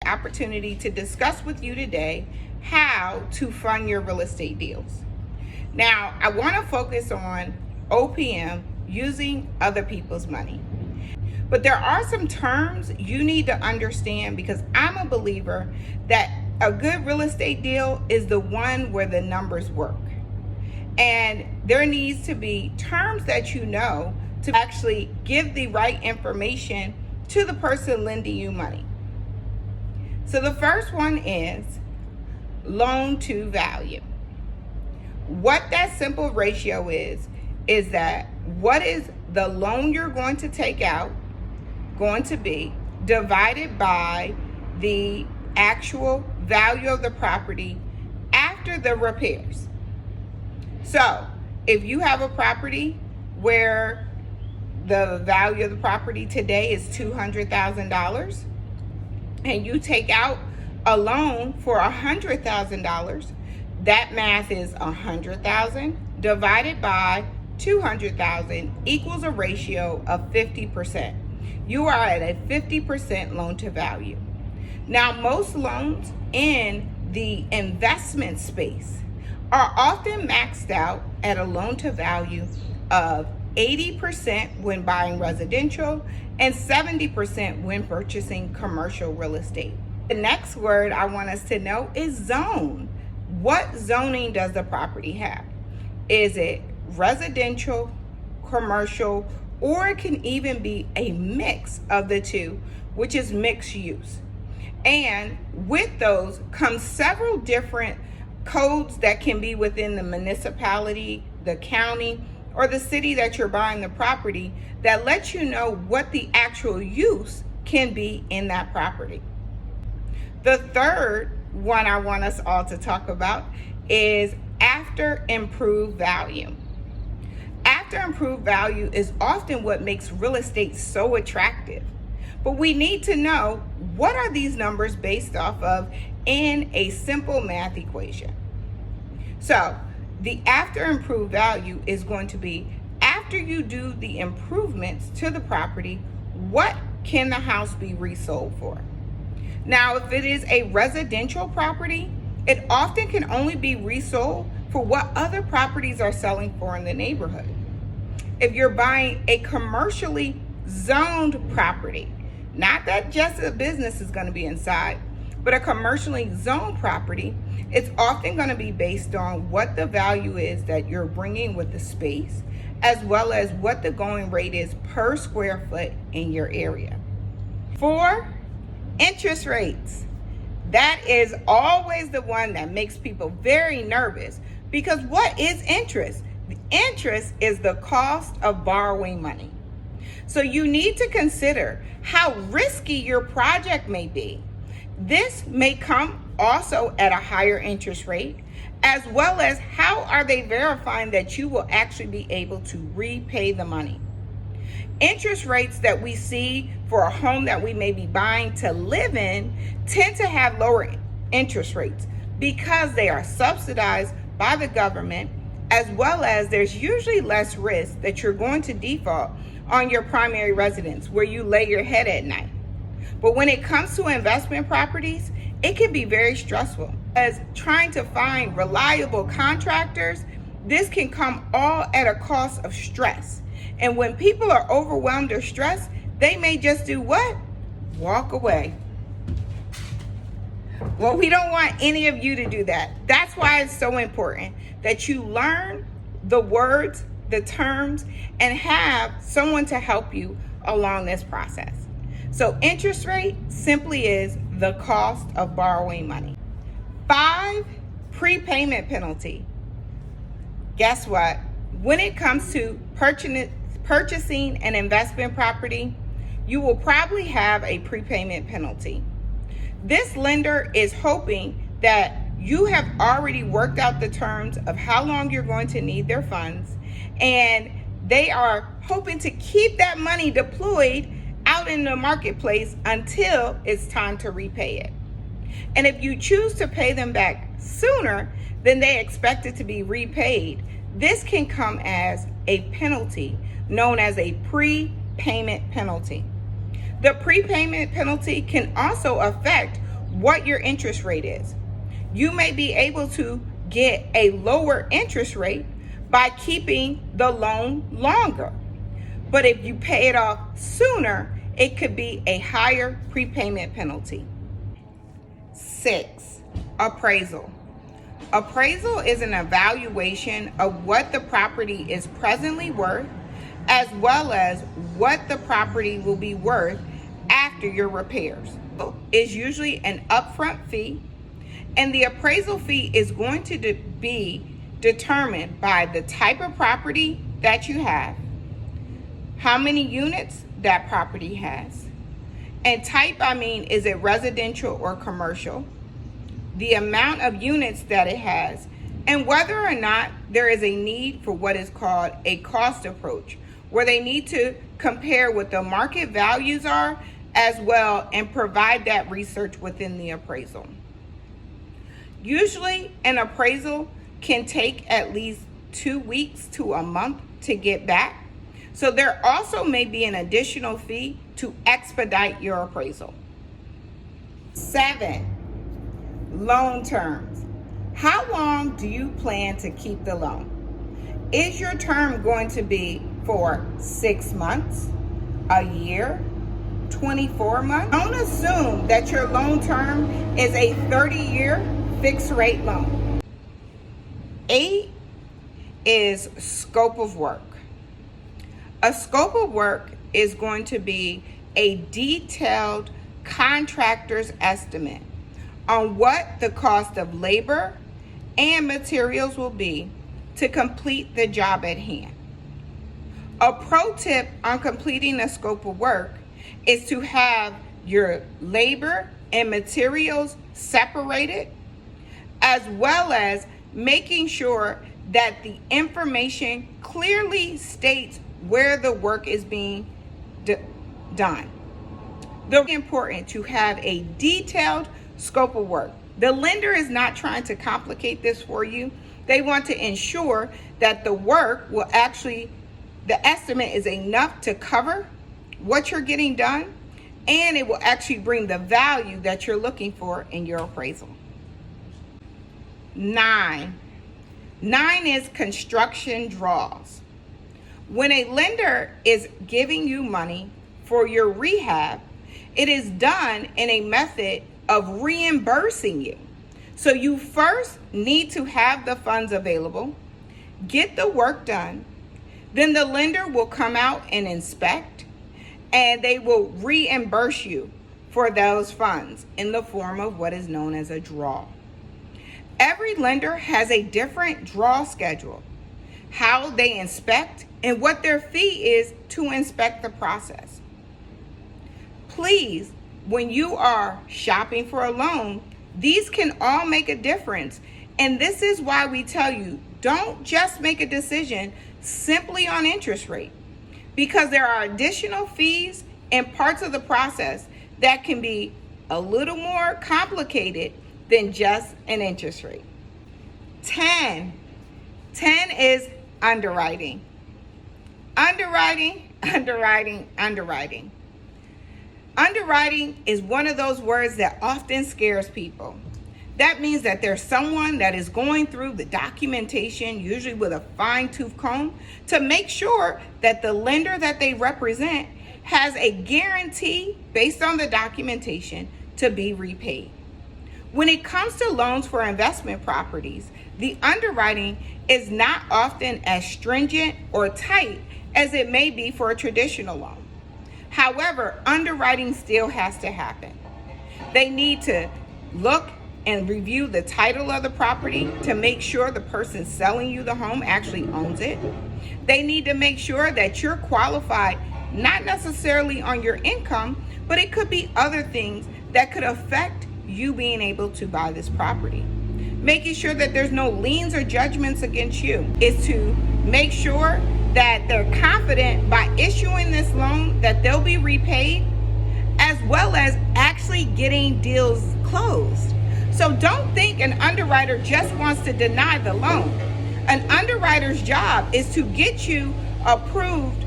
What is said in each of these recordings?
opportunity to discuss with you today how to fund your real estate deals. Now, I want to focus on OPM, using other people's money. But there are some terms you need to understand, because I'm a believer that a good real estate deal is the one where the numbers work. And there needs to be terms that you know to actually give the right information to the person lending you money. So the first one is loan to value. What that simple ratio is that what is the loan you're going to take out going to be divided by the actual value of the property after the repairs. So if you have a property where the value of the property today is $200,000 and you take out a loan for $100,000, that math is $100,000 divided by $200,000 equals a ratio of 50%. You are at a 50% loan to value. Now, most loans in the investment space are often maxed out at a loan to value of 80% when buying residential and 70% when purchasing commercial real estate. The next word I want us to know is zone. What zoning does the property have? Is it residential, commercial, or it can even be a mix of the two, which is mixed use? And with those comes several different codes that can be within the municipality, the county, or the city that you're buying the property that lets you know what the actual use can be in that property. The third one I want us all to talk about is after improved value. After improved value is often what makes real estate so attractive. But we need to know, what are these numbers based off of in a simple math equation? So the after improved value is going to be after you do the improvements to the property, what can the house be resold for? Now, if it is a residential property, it often can only be resold for what other properties are selling for in the neighborhood. If you're buying a commercially zoned property, not that just a business is going to be inside, but a commercially zoned property, it's often going to be based on what the value is that you're bringing with the space, as well as what the going rate is per square foot in your area. 4, interest rates. That is always the one that makes people very nervous, because what is interest? The interest is the cost of borrowing money. So you need to consider how risky your project may be. This may come also at a higher interest rate, as well as how are they verifying that you will actually be able to repay the money. Interest rates that we see for a home that we may be buying to live in tend to have lower interest rates because they are subsidized by the government, as well as there's usually less risk that you're going to default on your primary residence where you lay your head at night. But when it comes to investment properties, it can be very stressful, as trying to find reliable contractors, this can come all at a cost of stress. And when people are overwhelmed or stressed, they may just do what? Walk away. Well, we don't want any of you to do that. That's why it's so important that you learn the words, the terms, and have someone to help you along this process. So interest rate simply is the cost of borrowing money. 5, prepayment penalty. Guess what? When it comes to purchasing an investment property, you will probably have a prepayment penalty. This lender is hoping that you have already worked out the terms of how long you're going to need their funds, and they are hoping to keep that money deployed out in the marketplace until it's time to repay it. And if you choose to pay them back sooner than they expect it to be repaid, this can come as a penalty known as a prepayment penalty. The prepayment penalty can also affect what your interest rate is. You may be able to get a lower interest rate by keeping the loan longer. But if you pay it off sooner, it could be a higher prepayment penalty. 6, appraisal. Appraisal is an evaluation of what the property is presently worth, as well as what the property will be worth after your repairs. It's usually an upfront fee, and the appraisal fee is going to be determined by the type of property that you have, how many units that property has, and type, is it residential or commercial, the amount of units that it has, and whether or not there is a need for what is called a cost approach, where they need to compare what the market values are as well and provide that research within the appraisal. Usually an appraisal can take at least 2 weeks to a month to get back. So there also may be an additional fee to expedite your appraisal. 7, loan terms. How long do you plan to keep the loan? Is your term going to be for 6 months, a year, 24 months? Don't assume that your loan term is a 30-year fixed rate loan. 8 is scope of work. A scope of work is going to be a detailed contractor's estimate on what the cost of labor and materials will be to complete the job at hand. A pro tip on completing a scope of work is to have your labor and materials separated, as well as making sure that the information clearly states where the work is being done. It's important to have a detailed scope of work. The lender is not trying to complicate this for you. They want to ensure that the work will the estimate is enough to cover what you're getting done, and it will actually bring the value that you're looking for in your appraisal. 9 is construction draws. When a lender is giving you money for your rehab, it is done in a method of reimbursing you. So you first need to have the funds available, get the work done, then the lender will come out and inspect, and they will reimburse you for those funds in the form of what is known as a draw. Every lender has a different draw schedule, how they inspect, and what their fee is to inspect the process. Please, when you are shopping for a loan, these can all make a difference. And this is why we tell you, don't just make a decision simply on interest rate, because there are additional fees and parts of the process that can be a little more complicated than just an interest rate. 10 is underwriting. Underwriting is one of those words that often scares people. That means that there's someone that is going through the documentation, usually with a fine-tooth comb, to make sure that the lender that they represent has a guarantee based on the documentation to be repaid. When it comes to loans for investment properties, the underwriting is not often as stringent or tight as it may be for a traditional loan. However, underwriting still has to happen. They need to look and review the title of the property to make sure the person selling you the home actually owns it. They need to make sure that you're qualified, not necessarily on your income, but it could be other things that could affect you being able to buy this property. Making sure that there's no liens or judgments against you is to make sure that they're confident by issuing this loan that they'll be repaid, as well as actually getting deals closed. So don't think an underwriter just wants to deny the loan. An underwriter's job is to get you approved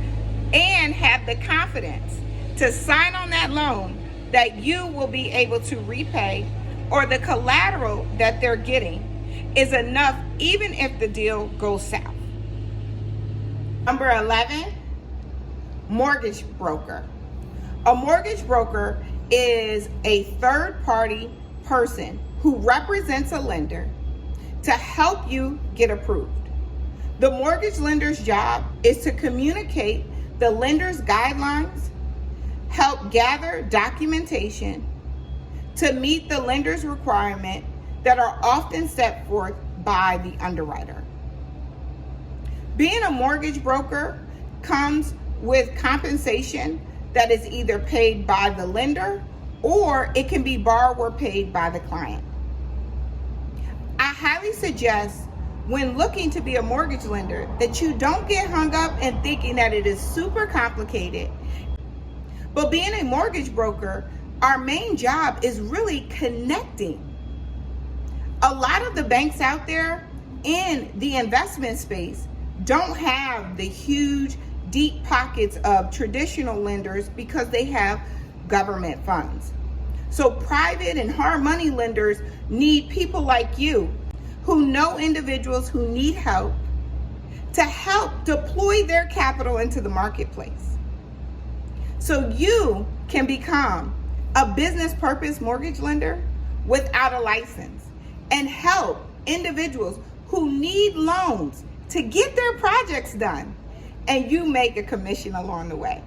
and have the confidence to sign on that loan that you will be able to repay, or the collateral that they're getting is enough even if the deal goes south. Number 11, mortgage broker. A mortgage broker is a third-party person who represents a lender to help you get approved. The mortgage lender's job is to communicate the lender's guidelines, help gather documentation to meet the lender's requirement that are often set forth by the underwriter. Being a mortgage broker comes with compensation that is either paid by the lender or it can be borrower paid by the client. I highly suggest when looking to be a mortgage lender that you don't get hung up in thinking that it is super complicated. But being a mortgage broker, our main job is really connecting. A lot of the banks out there in the investment space don't have the huge, deep pockets of traditional lenders because they have government funds. So private and hard money lenders need people like you who know individuals who need help to help deploy their capital into the marketplace. So you can become a business purpose mortgage lender without a license and help individuals who need loans to get their projects done, and you make a commission along the way.